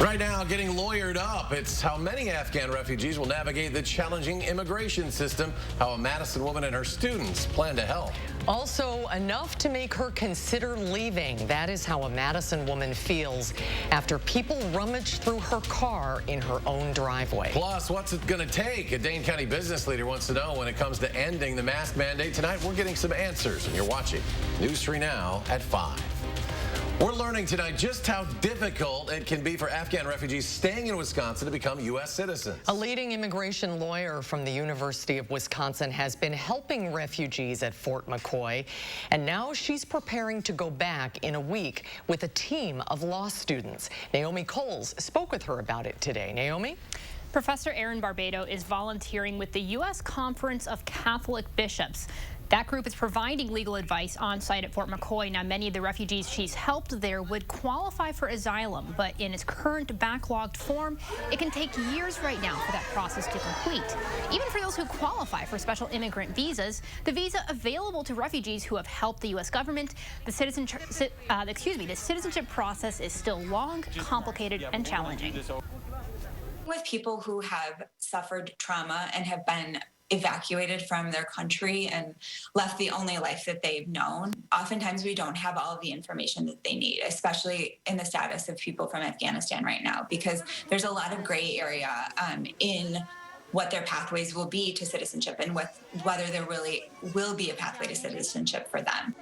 Right now, getting lawyered up. It's how many Afghan refugees will navigate the challenging immigration system, how a Madison woman and her students plan to help. Also, enough to make her consider leaving. That is how a Madison woman feels after people rummage through her car in her own driveway. Plus, what's it going to take? A Dane County business leader wants to know when it comes to ending the mask mandate. Tonight, we're getting some answers, and you're watching News 3 Now at 5. We're learning tonight just how difficult it can be for Afghan refugees staying in Wisconsin to become U.S. citizens. A leading immigration lawyer from the University of Wisconsin has been helping refugees at Fort McCoy, and now she's preparing to go back in a week with a team of law students. Naomi Coles spoke with her about it today. Naomi? Professor Erin Barbado is volunteering with the U.S. Conference of Catholic Bishops. That group is providing legal advice on site at Fort McCoy. Now, many of the refugees she's helped there would qualify for asylum, but in its current backlogged form, it can take years right now for that process to complete. Even for those who qualify for special immigrant visas, the visa available to refugees who have helped the U.S. government, the citizenship process is still long, complicated, and challenging. With people who have suffered trauma and have been evacuated from their country and left the only life that they've known, oftentimes we don't have all of the information that they need, especially in the status of people from Afghanistan right now, because there's a lot of gray area in what their pathways will be to citizenship and whether there really will be a pathway to citizenship for them.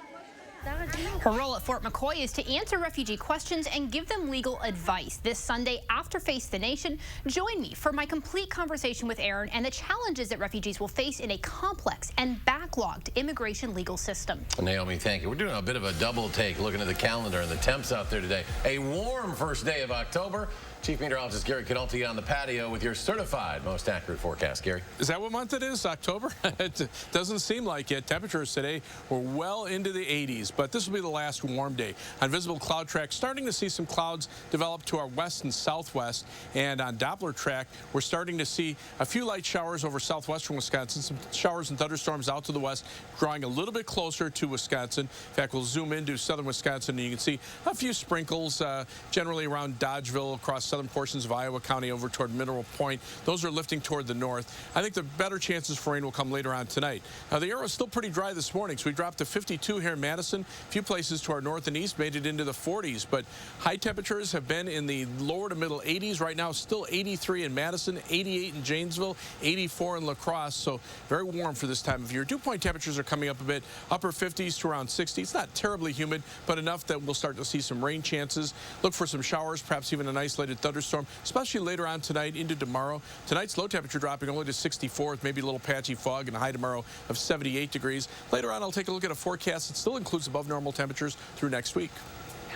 Her role at Fort McCoy is to answer refugee questions and give them legal advice. This Sunday, after Face the Nation, join me for my complete conversation with Erin and the challenges that refugees will face in a complex and backlogged immigration legal system. Naomi, thank you. We're doing a bit of a double take, looking at the calendar and the temps out there today. A warm first day of October. Chief Meteorologist Gary Canolti on the patio with your certified most accurate forecast. Gary? Is that what month it is? October? It doesn't seem like it. Temperatures today were well into the 80s, but this will be the last warm day. On visible cloud track, starting to see some clouds develop to our west and southwest, and on Doppler track, we're starting to see a few light showers over southwestern Wisconsin, some showers and thunderstorms out to the west, drawing a little bit closer to Wisconsin. In fact, we'll zoom into southern Wisconsin, and you can see a few sprinkles generally around Dodgeville, across southern portions of Iowa County over toward Mineral Point. Those are lifting toward the north. I think the better chances for rain will come later on tonight. Now, the air was still pretty dry this morning, so we dropped to 52 here in Madison. A few places to our north and east made it into the 40s, but high temperatures have been in the lower to middle 80s. Right now, still 83 in Madison, 88 in Janesville, 84 in La Crosse, so very warm for this time of year. Dew point temperatures are coming up a bit, upper 50s to around 60. It's not terribly humid, but enough that we'll start to see some rain chances. Look for some showers, perhaps even an isolated thunderstorm, especially later on tonight into tomorrow. Tonight's low temperature dropping only to 64 with maybe a little patchy fog, and a high tomorrow of 78 degrees. Later on, I'll take a look at a forecast that still includes above normal temperatures through next week.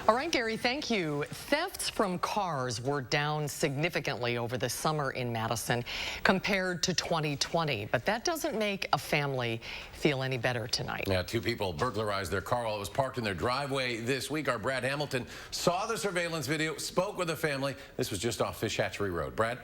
All right, Gary, thank you. Thefts from cars were down significantly over the summer in Madison compared to 2020, but that doesn't make a family feel any better tonight. Yeah, two people burglarized their car while it was parked in their driveway this week. Our Brad Hamilton saw the surveillance video, spoke with the family. This was just off Fish Hatchery Road. Brad?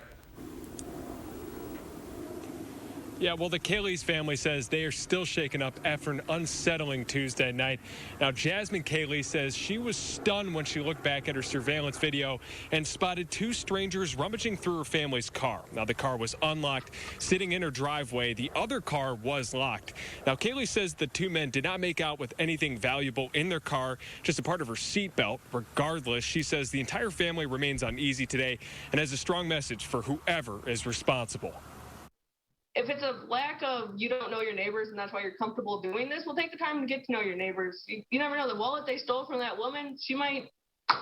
Yeah, well, the Cayley's family says they are still shaken up after an unsettling Tuesday night. Now, Jasmine Cayley says she was stunned when she looked back at her surveillance video and spotted two strangers rummaging through her family's car. Now, the car was unlocked, sitting in her driveway. The other car was locked. Now, Cayley says the two men did not make out with anything valuable in their car, just a part of her seatbelt. Regardless, she says the entire family remains uneasy today and has a strong message for whoever is responsible. If it's a lack of you don't know your neighbors and that's why you're comfortable doing this, well, take the time to get to know your neighbors. You never know. The wallet they stole from that woman, she might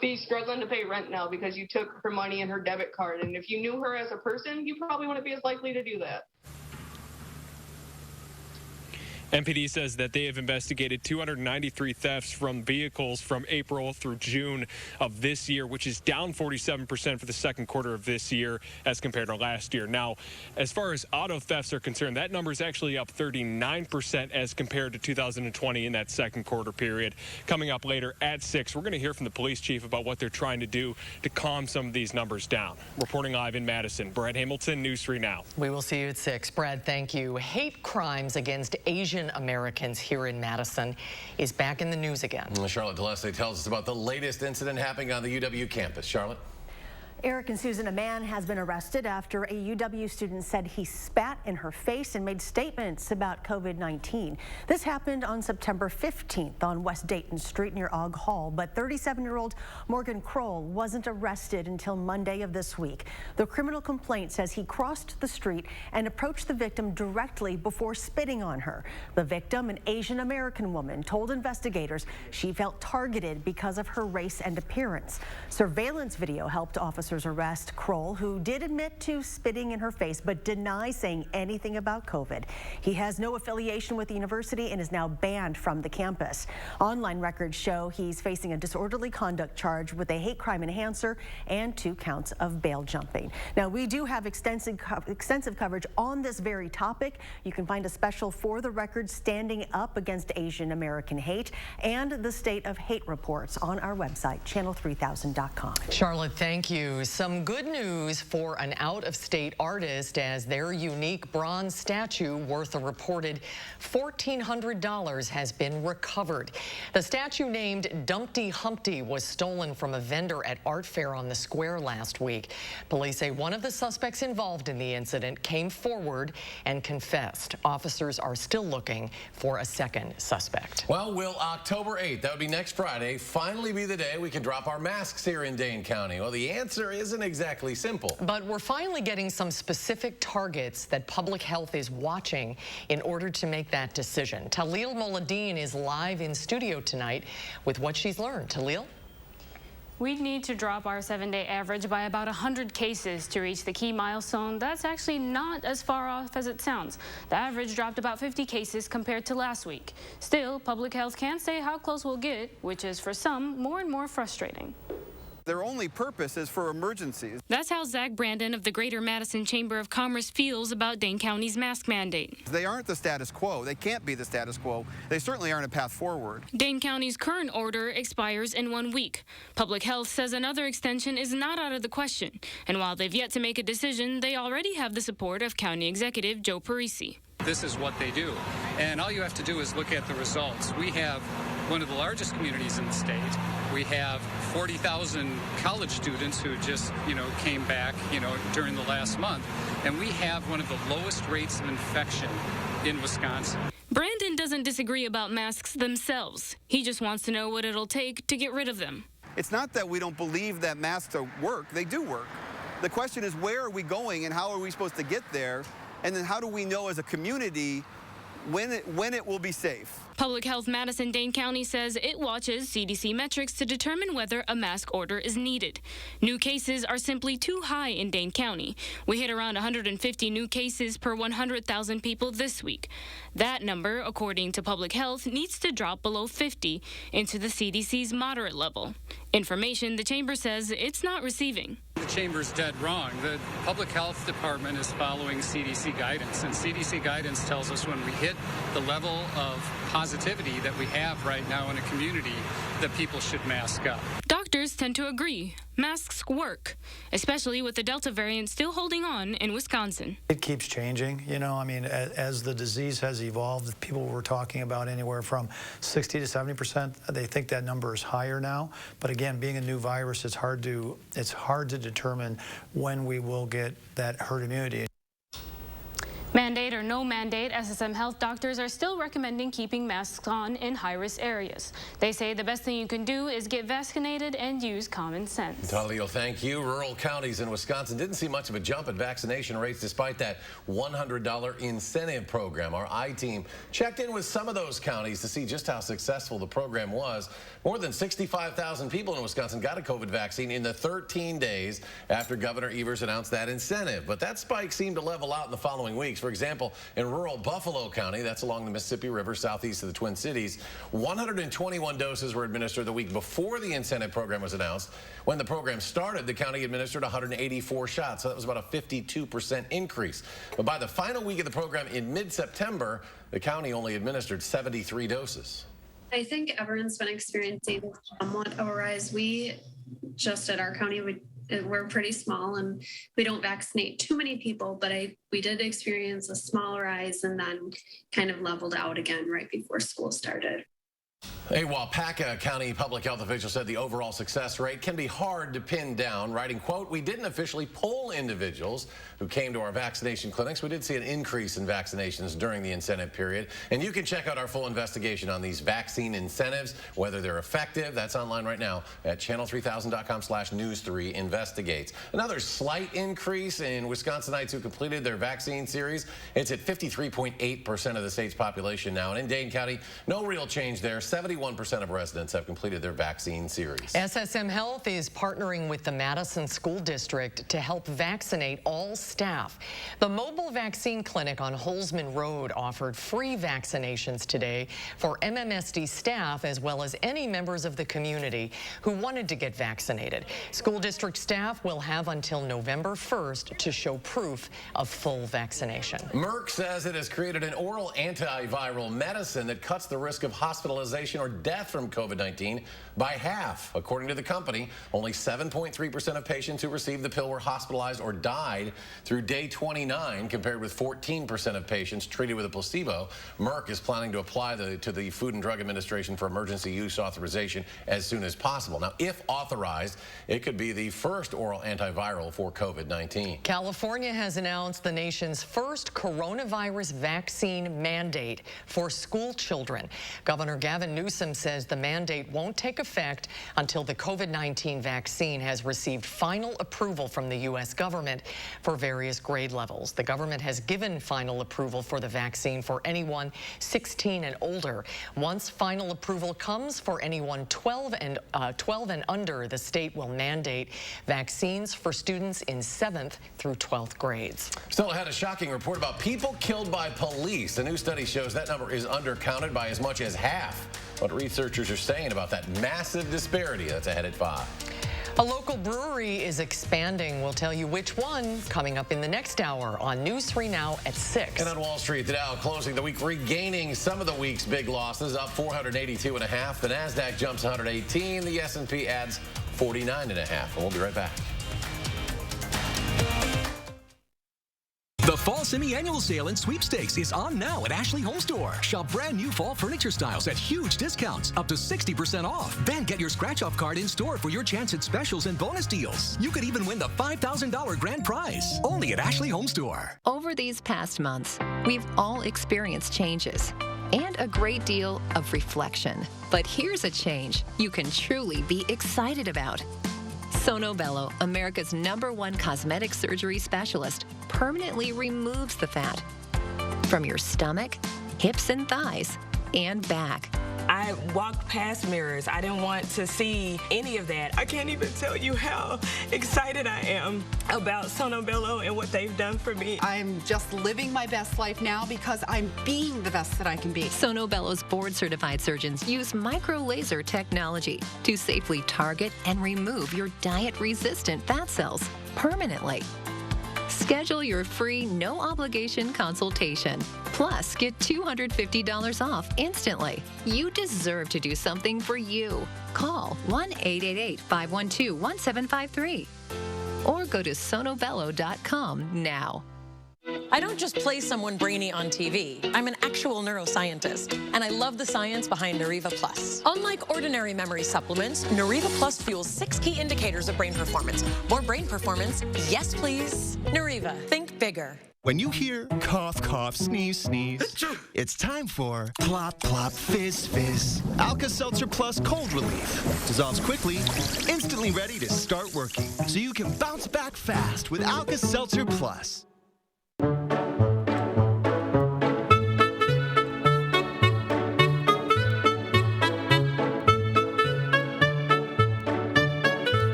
be struggling to pay rent now because you took her money and her debit card. And if you knew her as a person, you probably wouldn't be as likely to do that. MPD says that they have investigated 293 thefts from vehicles from April through June of this year, which is down 47% for the second quarter of this year as compared to last year. Now, as far as auto thefts are concerned, that number is actually up 39% as compared to 2020 in that second quarter period. Coming up later at 6, we're going to hear from the police chief about what they're trying to do to calm some of these numbers down. Reporting live in Madison, Brad Hamilton, News 3 Now. We will see you at 6. Brad, thank you. Hate crimes against Asian Americans here in Madison is back in the news again. Charlotte DeLeste tells us about the latest incident happening on the UW campus. Charlotte? Eric and Susan, a man has been arrested after a UW student said he spat in her face and made statements about COVID-19. This happened on September 15th on West Dayton Street near Ogg Hall, but 37-year-old Morgan Kroll wasn't arrested until Monday of this week. The criminal complaint says he crossed the street and approached the victim directly before spitting on her. The victim, an Asian American woman, told investigators she felt targeted because of her race and appearance. Surveillance video helped officers arrest Kroll, who did admit to spitting in her face but denies saying anything about COVID. He has no affiliation with the university and is now banned from the campus. Online records show he's facing a disorderly conduct charge with a hate crime enhancer and 2 counts of bail jumping. Now, we do have extensive coverage on this very topic. You can find a special For the Record Standing Up Against Asian American Hate and the State of Hate reports on our website, channel3000.com. Charlotte, thank you. Some good news for an out-of-state artist, as their unique bronze statue worth a reported $1,400 has been recovered. The statue named Dumpty Humpty was stolen from a vendor at Art Fair on the Square last week. Police say one of the suspects involved in the incident came forward and confessed. Officers are still looking for a second suspect. Well, will October 8th, that would be next Friday, finally be the day we can drop our masks here in Dane County? Well, the answer isn't exactly simple. But we're finally getting some specific targets that public health is watching in order to make that decision. Talil Moladin is live in studio tonight with what she's learned. Talil? We'd need to drop our 7-day average by about 100 cases to reach the key milestone. That's actually not as far off as it sounds. The average dropped about 50 cases compared to last week. Still, public health can't say how close we'll get, which is for some more and more frustrating. Their only purpose is for emergencies. That's how Zach Brandon of the Greater Madison Chamber of Commerce feels about Dane County's mask mandate. They aren't the status quo. They can't be the status quo. They certainly aren't a path forward. Dane County's current order expires in 1 week. Public Health says another extension is not out of the question. And while they've yet to make a decision, they already have the support of County Executive Joe Parisi. This is what they do. And all you have to do is look at the results. We have one of the largest communities in the state. We have 40,000 college students who just, came back, during the last month. And we have one of the lowest rates of infection in Wisconsin. Brandon doesn't disagree about masks themselves. He just wants to know what it'll take to get rid of them. It's not that we don't believe that masks work. They do work. The question is, where are we going and how are we supposed to get there? And then how do we know as a community when it will be safe? Public Health Madison Dane County says it watches CDC metrics to determine whether a mask order is needed. New cases are simply too high in Dane County. We hit around 150 new cases per 100,000 people this week. That number, according to Public Health, needs to drop below 50 into the CDC's moderate level. Information the chamber says it's not receiving. The chamber's dead wrong. The Public Health Department is following CDC guidance, and CDC guidance tells us when we hit the level of positivity that we have right now in a community that people should mask up. Doctors tend to agree. Masks work, especially with the Delta variant still holding on in Wisconsin. It keeps changing, as the disease has evolved, people were talking about anywhere from 60 to 70%. They think that number is higher now. But again, being a new virus, it's hard to determine when we will get that herd immunity. Mandate or no mandate, SSM Health doctors are still recommending keeping masks on in high-risk areas. They say the best thing you can do is get vaccinated and use common sense. Talil, thank you. Rural counties in Wisconsin didn't see much of a jump in vaccination rates despite that $100 incentive program. Our I-team checked in with some of those counties to see just how successful the program was. More than 65,000 people in Wisconsin got a COVID vaccine in the 13 days after Governor Evers announced that incentive. But that spike seemed to level out in the following weeks. For example, in rural Buffalo County, that's along the Mississippi River, southeast of the Twin Cities, 121 doses were administered the week before the incentive program was announced. When the program started, the county administered 184 shots, so that was about a 52% increase. But by the final week of the program in mid-September, the county only administered 73 doses. I think everyone's been experiencing somewhat of a rise. We just at our county, we're pretty small and we don't vaccinate too many people, but we did experience a small rise and then kind of leveled out again right before school started. A Waupaca County public health official said the overall success rate can be hard to pin down, writing, quote, "We didn't officially poll individuals who came to our vaccination clinics. We did see an increase in vaccinations during the incentive period." And you can check out our full investigation on these vaccine incentives, whether they're effective. That's online right now at channel3000.com/news3investigates. Another slight increase in Wisconsinites who completed their vaccine series. It's at 53.8% of the state's population now. And in Dane County, no real change there. 71% of residents have completed their vaccine series. SSM Health is partnering with the Madison School District to help vaccinate all staff. The mobile vaccine clinic on Holzman Road offered free vaccinations today for MMSD staff as well as any members of the community who wanted to get vaccinated. School district staff will have until November 1st to show proof of full vaccination. Merck says it has created an oral antiviral medicine that cuts the risk of hospitalization or death from COVID-19 by half. According to the company, only 7.3% of patients who received the pill were hospitalized or died through day 29, compared with 14% of patients treated with a placebo. Merck is planning to apply to the Food and Drug Administration for emergency use authorization as soon as possible. Now, if authorized, it could be the first oral antiviral for COVID-19. California has announced the nation's first coronavirus vaccine mandate for school children. Governor Gavin Newsom says the mandate won't take effect until the COVID-19 vaccine has received final approval from the U.S. government for various grade levels. The government has given final approval for the vaccine for anyone 16 and older. Once final approval comes for anyone 12 and under, the state will mandate vaccines for students in 7th through 12th grades. Still ahead, a shocking report about people killed by police. A new study shows that number is undercounted by as much as half. What researchers are saying about that massive disparity. That's ahead at 5. A local brewery is expanding. We'll tell you which one coming up in the next hour on News 3 Now at 6. And on Wall Street, the Dow closing the week regaining some of the week's big losses, up 482.5. The NASDAQ jumps 118. The S&P adds 49.5. And we'll be right back. The Fall Semi-Annual Sale and Sweepstakes is on now at Ashley Home Store. Shop brand new fall furniture styles at huge discounts, up to 60% off. Then get your scratch-off card in store for your chance at specials and bonus deals. You could even win the $5,000 grand prize. Only at Ashley Home Store. Over these past months, we've all experienced changes and a great deal of reflection. But here's a change you can truly be excited about. Sono Bello, America's #1 cosmetic surgery specialist, permanently removes the fat from your stomach, hips and thighs, and back. I walked past mirrors. I didn't want to see any of that. I can't even tell you how excited I am about Sono Bello and what they've done for me. I'm just living my best life now because I'm being the best that I can be. Sono Bello's board-certified surgeons use micro-laser technology to safely target and remove your diet-resistant fat cells permanently. Schedule your free, no-obligation consultation. Plus, get $250 off instantly. You deserve to do something for you. Call 1-888-512-1753 or go to sonobello.com now. I don't just play someone brainy on TV. I'm an actual neuroscientist, and I love the science behind Neuriva Plus. Unlike ordinary memory supplements, Neuriva Plus fuels 6 key indicators of brain performance. More brain performance, yes please. Neuriva, think bigger. When you hear cough, cough, sneeze, sneeze, it's time for plop, plop, fizz, fizz. Alka-Seltzer Plus Cold Relief. Dissolves quickly, instantly ready to start working. So you can bounce back fast with Alka-Seltzer Plus.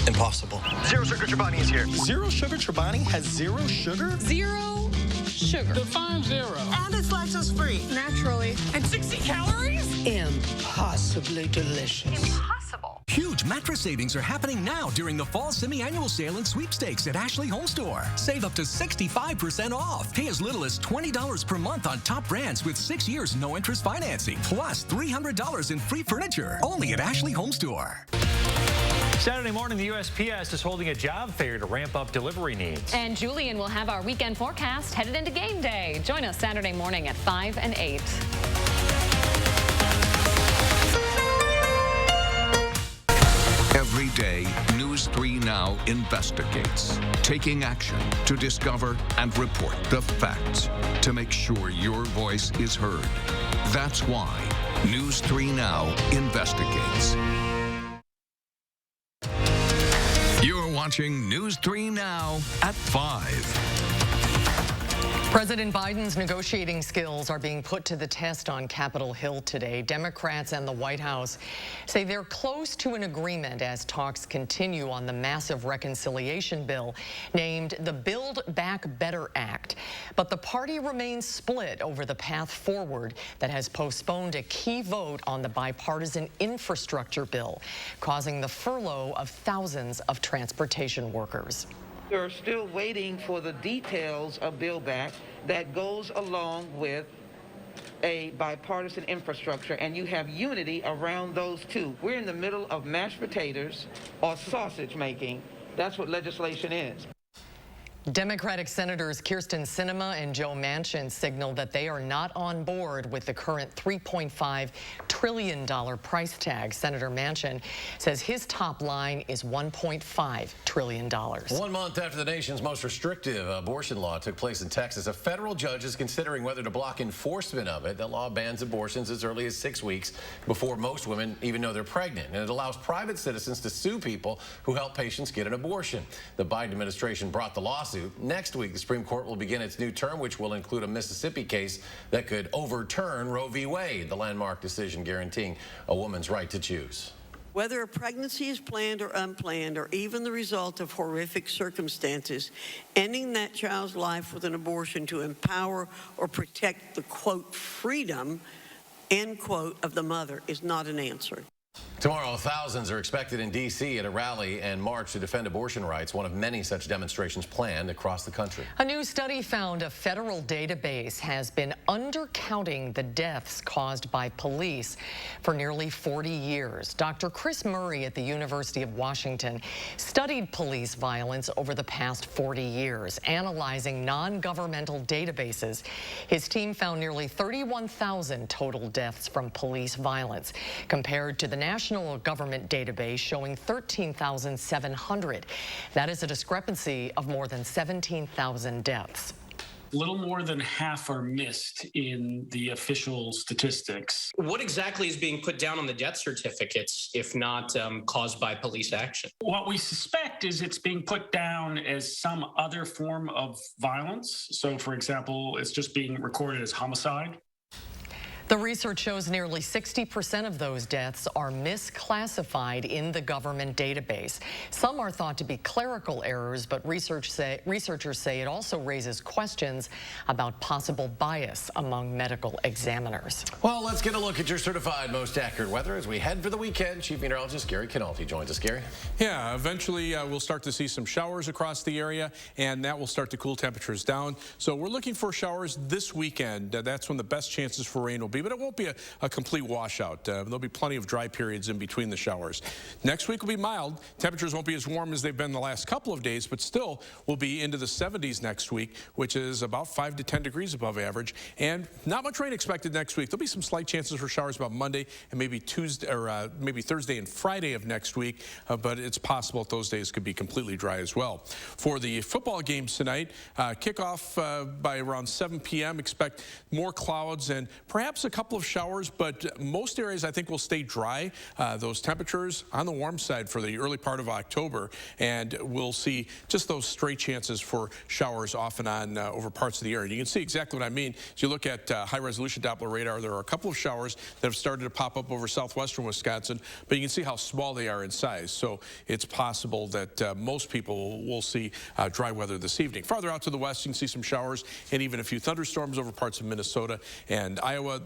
Impossible. Zero Sugar Chobani is here. Zero Sugar Chobani has zero sugar? Zero sugar. Define zero. And it's lactose free. Naturally. And 60 calories? Impossibly delicious. Impossible. Huge mattress savings are happening now during the Fall Semi-Annual Sale and Sweepstakes at Ashley Home Store. Save up to 65% off. Pay as little as $20 per month on top brands with 6 years no-interest financing. Plus $300 in free furniture. Only at Ashley Home Store. Saturday morning, the USPS is holding a job fair to ramp up delivery needs. And Julian will have our weekend forecast headed into game day. Join us Saturday morning at 5 and 8. Every day, News 3 Now investigates, taking action to discover and report the facts to make sure your voice is heard. That's why News 3 Now investigates. You're watching News 3 Now at 5. President Biden's negotiating skills are being put to the test on Capitol Hill today. Democrats and the White House say they're close to an agreement as talks continue on the massive reconciliation bill named the Build Back Better Act. But the party remains split over the path forward that has postponed a key vote on the bipartisan infrastructure bill, causing the furlough of thousands of transportation workers. We're still waiting for the details of Build Back that goes along with a bipartisan infrastructure, and you have unity around those two. We're in the middle of mashed potatoes or sausage making. That's what legislation is. Democratic Senators Kyrsten Sinema and Joe Manchin signaled that they are not on board with the current $3.5 trillion price tag. Senator Manchin says his top line is $1.5 trillion. 1 month after the nation's most restrictive abortion law took place in Texas, a federal judge is considering whether to block enforcement of it. The law bans abortions as early as 6 weeks before most women even know they're pregnant, and it allows private citizens to sue people who help patients get an abortion. The Biden administration brought the lawsuit. Next week, the Supreme Court will begin its new term, which will include a Mississippi case that could overturn Roe v. Wade, the landmark decision guaranteeing a woman's right to choose. Whether a pregnancy is planned or unplanned, or even the result of horrific circumstances, ending that child's life with an abortion to empower or protect the, quote, freedom, end quote, of the mother is not an answer. Tomorrow, thousands are expected in D.C. at a rally and march to defend abortion rights, one of many such demonstrations planned across the country. A new study found a federal database has been undercounting the deaths caused by police for nearly 40 years. Dr. Chris Murray at the University of Washington studied police violence over the past 40 years, analyzing non-governmental databases. His team found nearly 31,000 total deaths from police violence, compared to the national government database showing 13,700. That is a discrepancy of more than 17,000 deaths. Little more than half are missed in the official statistics. What exactly is being put down on the death certificates, if not caused by police action? What we suspect is it's being put down as some other form of violence. So, for example, it's just being recorded as homicide. The research shows nearly 60% of those deaths are misclassified in the government database. Some are thought to be clerical errors, but researchers say it also raises questions about possible bias among medical examiners. Well, let's get a look at your certified most accurate weather as we head for the weekend. Chief Meteorologist Gary Canalti joins us. Gary? Yeah, eventually we'll start to see some showers across the area, and that will start to cool temperatures down. So we're looking for showers this weekend. That's when the best chances for rain will be. But it won't be a complete washout. There'll be plenty of dry periods in between the showers. Next week will be mild. Temperatures won't be as warm as they've been the last couple of days, but still will be into the 70s next week, which is about 5 to 10 degrees above average. And not much rain expected next week. There'll be some slight chances for showers about Monday and maybe Tuesday or maybe Thursday and Friday of next week, but it's possible that those days could be completely dry as well. For the football games tonight, kickoff by around 7 p.m. Expect more clouds and perhaps a couple of showers, but most areas I think will stay dry. Those temperatures on the warm side for the early part of October, and we'll see just those stray chances for showers off and on over parts of the area. You can see exactly what I mean. As you look at high-resolution Doppler radar, there are a couple of showers that have started to pop up over southwestern Wisconsin, but you can see how small they are in size. So it's possible that most people will see dry weather this evening. Farther out to the west, you can see some showers and even a few thunderstorms over parts of Minnesota and Iowa.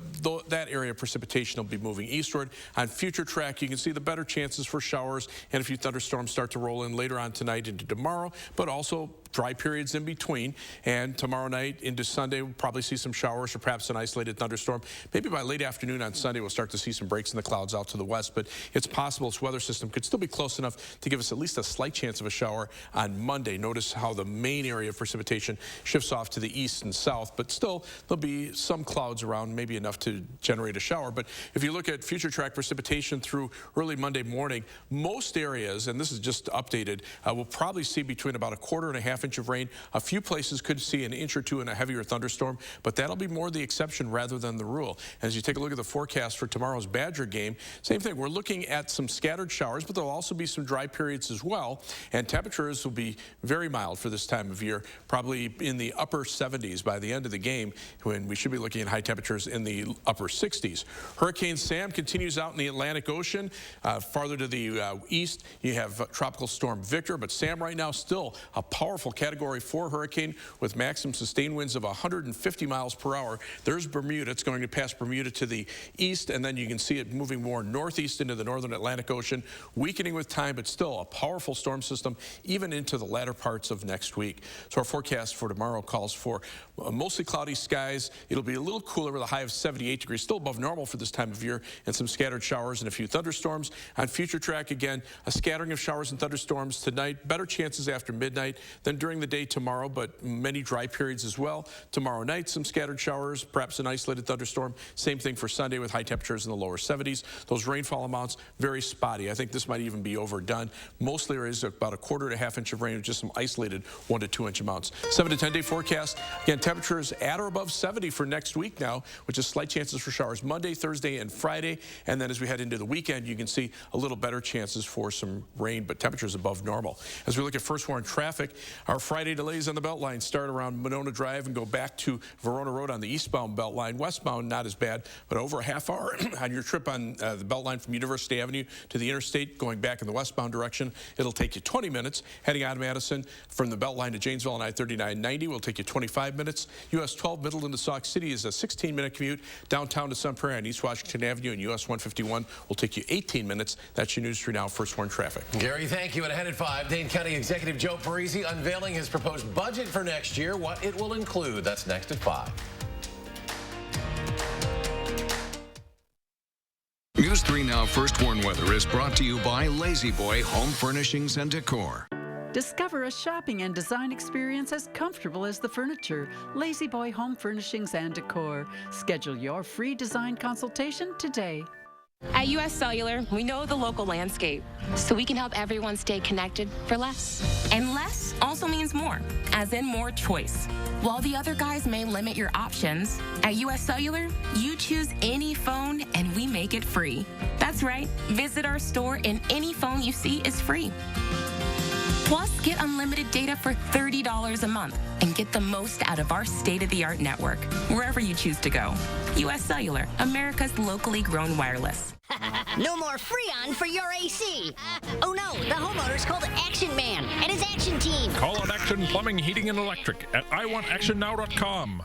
That area of precipitation will be moving eastward. On future track, you can see the better chances for showers and a few thunderstorms start to roll in later on tonight into tomorrow, but also dry periods in between. And tomorrow night into Sunday, we'll probably see some showers or perhaps an isolated thunderstorm. Maybe by late afternoon on Sunday, we'll start to see some breaks in the clouds out to the west. But it's possible this weather system could still be close enough to give us at least a slight chance of a shower on Monday. Notice how the main area of precipitation shifts off to the east and south, but still there'll be some clouds around, maybe enough to generate a shower. But if you look at future track precipitation through early Monday morning, most areas, and this is just updated, will probably see between about 1/4 and 1/2 inch of rain. A few places could see an inch or two in a heavier thunderstorm, but that'll be more the exception rather than the rule. As you take a look at the forecast for tomorrow's Badger game, same thing. We're looking at some scattered showers, but there'll also be some dry periods as well, and temperatures will be very mild for this time of year, probably in the upper 70s by the end of the game, when we should be looking at high temperatures in the upper 60s. Hurricane Sam continues out in the Atlantic Ocean. Farther to the east, you have Tropical Storm Victor, but Sam right now still a powerful Category 4 hurricane with maximum sustained winds of 150 miles per hour. There's Bermuda. It's going to pass Bermuda to the east, and then you can see it moving more northeast into the northern Atlantic Ocean, weakening with time, but still a powerful storm system even into the latter parts of next week. So our forecast for tomorrow calls for mostly cloudy skies. It'll be a little cooler with a high of 78 degrees, still above normal for this time of year, and some scattered showers and a few thunderstorms. On future track, again, a scattering of showers and thunderstorms tonight, better chances after midnight than during the day tomorrow, but many dry periods as well. Tomorrow night, some scattered showers, perhaps an isolated thunderstorm. Same thing for Sunday with high temperatures in the lower 70s. Those rainfall amounts, very spotty. I think this might even be overdone. Mostly areas about 1/4 to 1/2 inch of rain with just some isolated 1 to 2 inch amounts. 7 to 10 day forecast. Again, temperatures at or above 70 for next week now, which is slight chances for showers Monday, Thursday, and Friday. And then as we head into the weekend, you can see a little better chances for some rain, but temperatures above normal. As we look at first warn traffic, our Friday delays on the Beltline start around Monona Drive and go back to Verona Road on the eastbound Beltline. Westbound, not as bad, but over a half hour on your trip on the Beltline from University Avenue to the interstate, going back in the westbound direction. It'll take you 20 minutes. Heading out of Madison from the Beltline to Janesville on I-3990 will take you 25 minutes. US 12 Middleton to Sauk City is a 16-minute commute. Downtown to Sun Prairie on East Washington Avenue and US 151 will take you 18 minutes. That's your News 3 Now First Warn traffic. Gary, thank you. And ahead at 5, Dane County Executive Joe Parisi unveiling his proposed budget for next year, what it will include. That's next at 5. News 3 Now First Warn Weather is brought to you by Lazy Boy Home Furnishings and Decor. Discover a shopping and design experience as comfortable as the furniture. Lazy Boy Home Furnishings and Decor. Schedule your free design consultation today. At US Cellular, we know the local landscape, so we can help everyone stay connected for less. And less also means more, as in more choice. While the other guys may limit your options, at US Cellular, you choose any phone and we make it free. That's right, visit our store and any phone you see is free. Plus, get unlimited data for $30 a month and get the most out of our state-of-the-art network, wherever you choose to go. US Cellular, America's locally grown wireless. No more Freon for your AC. Oh no, the homeowner's called Action Man and his action team. Call on Action Plumbing, Heating, and Electric at iwantactionnow.com.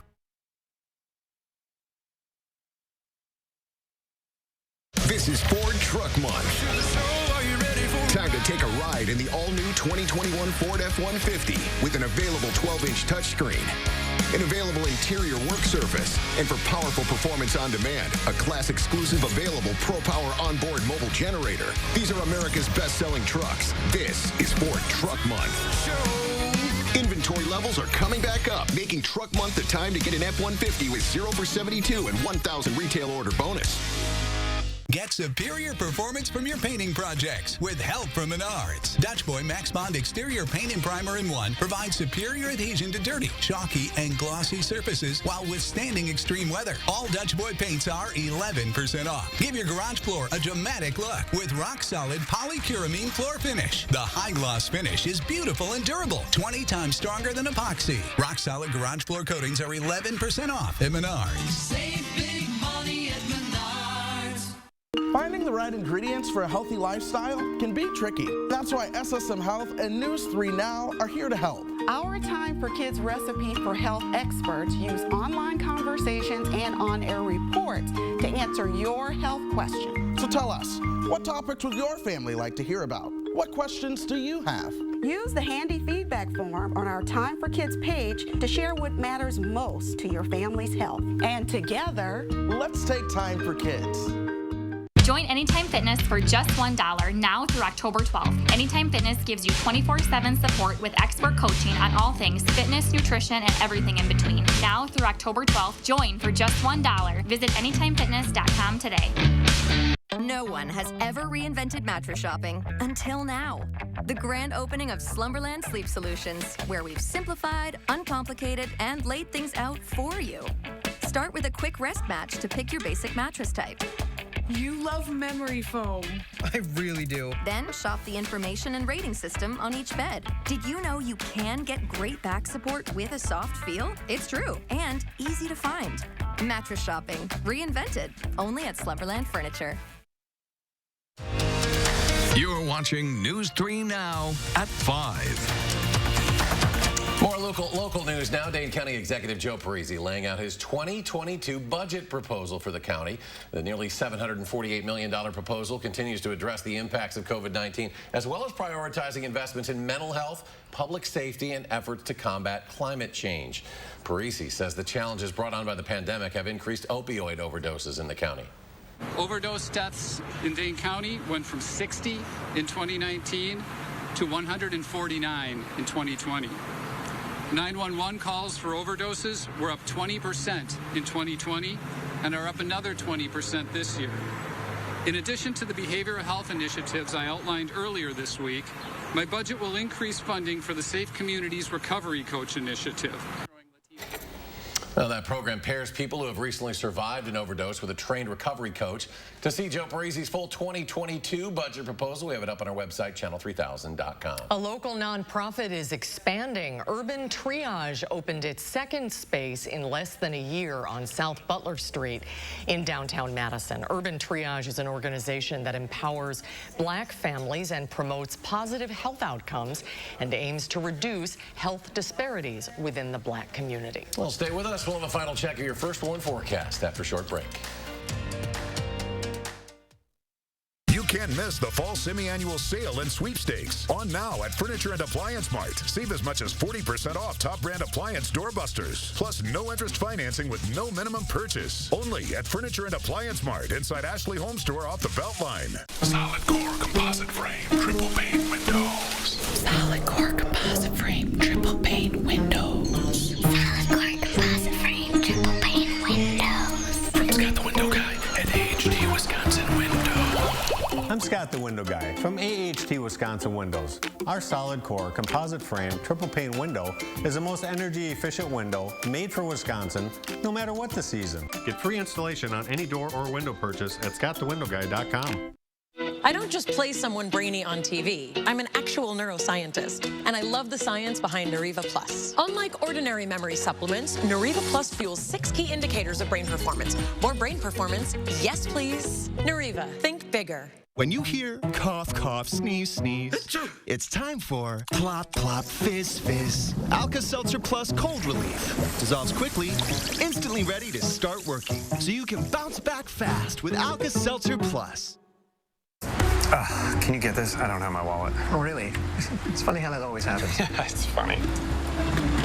This is Ford Truck Month. Time to take a ride in the all-new 2021 Ford F-150 with an available 12-inch touchscreen, an available interior work surface, and for powerful performance on demand, a class-exclusive available Pro-Power onboard mobile generator. These are America's best-selling trucks. This is Ford Truck Month. Inventory levels are coming back up, making Truck Month the time to get an F-150 with 0 for 72 and 1,000 retail order bonus. Get superior performance from your painting projects with help from Menards. Dutch Boy Max Bond Exterior Paint and Primer in 1 provides superior adhesion to dirty, chalky, and glossy surfaces while withstanding extreme weather. All Dutch Boy paints are 11% off. Give your garage floor a dramatic look with rock-solid polycuramine floor finish. The high-gloss finish is beautiful and durable, 20 times stronger than epoxy. Rock-solid garage floor coatings are 11% off at Menards. Save big money at Menards. Finding the right ingredients for a healthy lifestyle can be tricky. That's why SSM Health and News 3 Now are here to help. Our Time for Kids Recipe for Health experts use online conversations and on-air reports to answer your health questions. So tell us, what topics would your family like to hear about? What questions do you have? Use the handy feedback form on our Time for Kids page to share what matters most to your family's health. And together, let's take time for kids. Join Anytime Fitness for just $1 now through October 12th. Anytime Fitness gives you 24/7 support with expert coaching on all things fitness, nutrition, and everything in between. Now through October 12th, join for just $1. Visit anytimefitness.com today. No one has ever reinvented mattress shopping until now. The grand opening of Slumberland Sleep Solutions, where we've simplified, uncomplicated, and laid things out for you. Start with a quick rest match to pick your basic mattress type. You love memory foam. I really do. Then shop the information and rating system on each bed. Did you know you can get great back support with a soft feel? It's true, and easy to find. Mattress shopping, reinvented, only at Slumberland Furniture. You're watching News 3 Now at 5. More local news now. Dane County Executive Joe Parisi laying out his 2022 budget proposal for the county. The nearly $748 million proposal continues to address the impacts of COVID-19, as well as prioritizing investments in mental health, public safety, and efforts to combat climate change. Parisi says the challenges brought on by the pandemic have increased opioid overdoses in the county. Overdose deaths in Dane County went from 60 in 2019 to 149 in 2020. 911 calls for overdoses were up 20% in 2020 and are up another 20% this year. In addition to the behavioral health initiatives I outlined earlier this week, my budget will increase funding for the Safe Communities Recovery Coach initiative. Now, that program pairs people who have recently survived an overdose with a trained recovery coach. To see Joe Parisi's full 2022 budget proposal, we have it up on our website, channel3000.com. A local nonprofit is expanding. Urban Triage opened its second space in less than a year on South Butler Street in downtown Madison. Urban Triage is an organization that empowers Black families and promotes positive health outcomes and aims to reduce health disparities within the Black community. Well, stay with us. We'll have a final check of your first one forecast after a short break. You can't miss the fall semi-annual sale and sweepstakes. On now at Furniture and Appliance Mart. Save as much as 40% off top brand appliance doorbusters. Plus no interest financing with no minimum purchase. Only at Furniture and Appliance Mart inside Ashley Home Store off the Beltline. Solid core composite frame, triple pane windows. Solid core composite frame, triple pane windows. Solid core composite frame, triple pane windows. From Scott the Window Guy at AHT Wisconsin Window. I'm Scott the Window Guy from AHT Wisconsin Windows. Our solid core composite frame triple pane window is the most energy efficient window made for Wisconsin, no matter what the season. Get free installation on any door or window purchase at scottthewindowguy.com. I don't just play someone brainy on TV. I'm an actual neuroscientist, and I love the science behind Nariva Plus. Unlike ordinary memory supplements, Nariva Plus fuels 6 key indicators of brain performance. More brain performance, yes please. Nariva, think bigger. When you hear cough, cough, sneeze, sneeze, it's time for plop, plop, fizz, fizz. Alka-Seltzer Plus Cold Relief. Dissolves quickly, instantly ready to start working. So you can bounce back fast with Alka-Seltzer Plus. Can you get this? I don't have my wallet. Oh, really? It's funny how that always happens. Yeah, it's funny.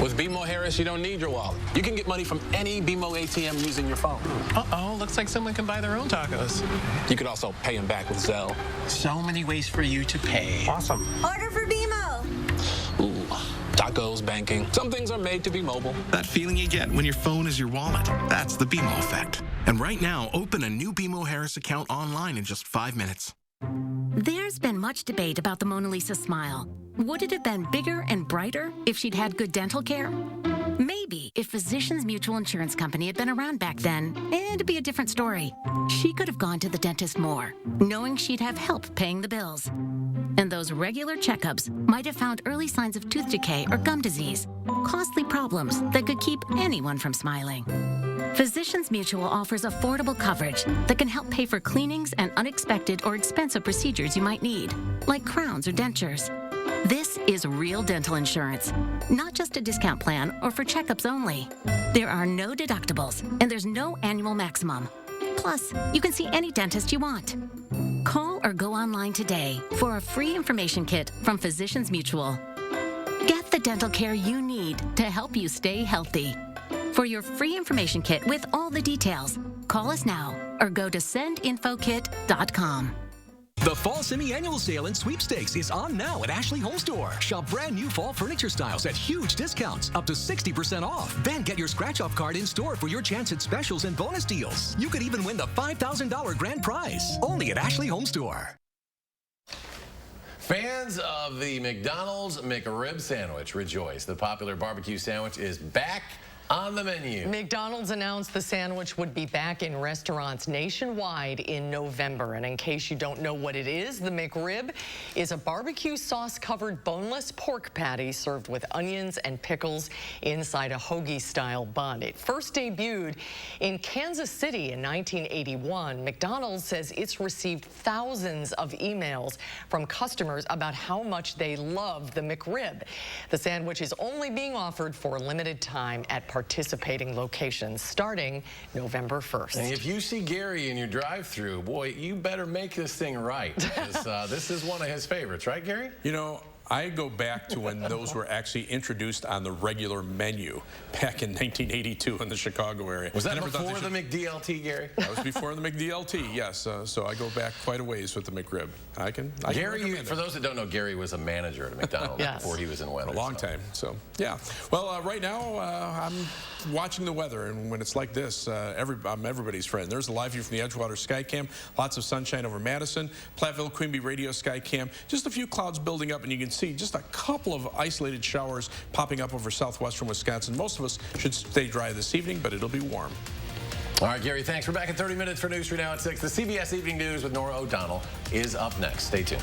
With BMO Harris, you don't need your wallet. You can get money from any BMO ATM using your phone. Uh-oh, looks like someone can buy their own tacos. You could also pay them back with Zelle. So many ways for you to pay. Awesome. Order for BMO. Ooh, tacos, banking. Some things are made to be mobile. That feeling you get when your phone is your wallet. That's the BMO effect. And right now, open a new BMO Harris account online in just 5 minutes. There's been much debate about the Mona Lisa smile. Would it have been bigger and brighter if she'd had good dental care? Maybe if Physicians Mutual Insurance Company had been around back then, it'd be a different story. She could have gone to the dentist more, knowing she'd have help paying the bills. And those regular checkups might have found early signs of tooth decay or gum disease, costly problems that could keep anyone from smiling. Physicians Mutual offers affordable coverage that can help pay for cleanings and unexpected or expensive procedures you might need, like crowns or dentures. This is real dental insurance, not just a discount plan or for checkups only. There are no deductibles, and there's no annual maximum. Plus, you can see any dentist you want. Call or go online today for a free information kit from Physicians Mutual. Get the dental care you need to help you stay healthy. For your free information kit with all the details, call us now or go to sendinfokit.com. The Fall Semi-Annual Sale in Sweepstakes is on now at Ashley Home Store. Shop brand new fall furniture styles at huge discounts, up to 60% off. Then get your scratch-off card in store for your chance at specials and bonus deals. You could even win the $5,000 grand prize. Only at Ashley Home Store. Fans of the McDonald's McRib sandwich rejoice. The popular barbecue sandwich is back on the menu. McDonald's announced the sandwich would be back in restaurants nationwide in November. And in case you don't know what it is, the McRib is a barbecue sauce-covered boneless pork patty served with onions and pickles inside a hoagie-style bun. It first debuted in Kansas City in 1981. McDonald's says it's received thousands of emails from customers about how much they love the McRib. The sandwich is only being offered for a limited time at participating locations starting November 1st. And if you see Gary in your drive-thru, boy, you better make this thing right. This is one of his favorites, right, Gary? You know, I go back to when those were actually introduced on the regular menu back in 1982 in the Chicago area. Was that before the McDLT, Gary? That was before the McDLT, yes. So I go back quite a ways with the McRib. I can Gary, for those that don't know, Gary was a manager at McDonald's yes. before he was in weather. A long time, so yeah. Well, right now I'm watching the weather, and when it's like this, I'm everybody's friend. There's a live view from the Edgewater Sky Cam. Lots of sunshine over Madison. Platteville, Queen Bee Radio Sky Cam. Just a few clouds building up, and you can see just a couple of isolated showers popping up over southwestern Wisconsin. Most of us should stay dry this evening, but it'll be warm. All right, Gary, thanks. We're back in 30 minutes for News 3 Now at 6. The CBS Evening News with Nora O'Donnell is up next. Stay tuned.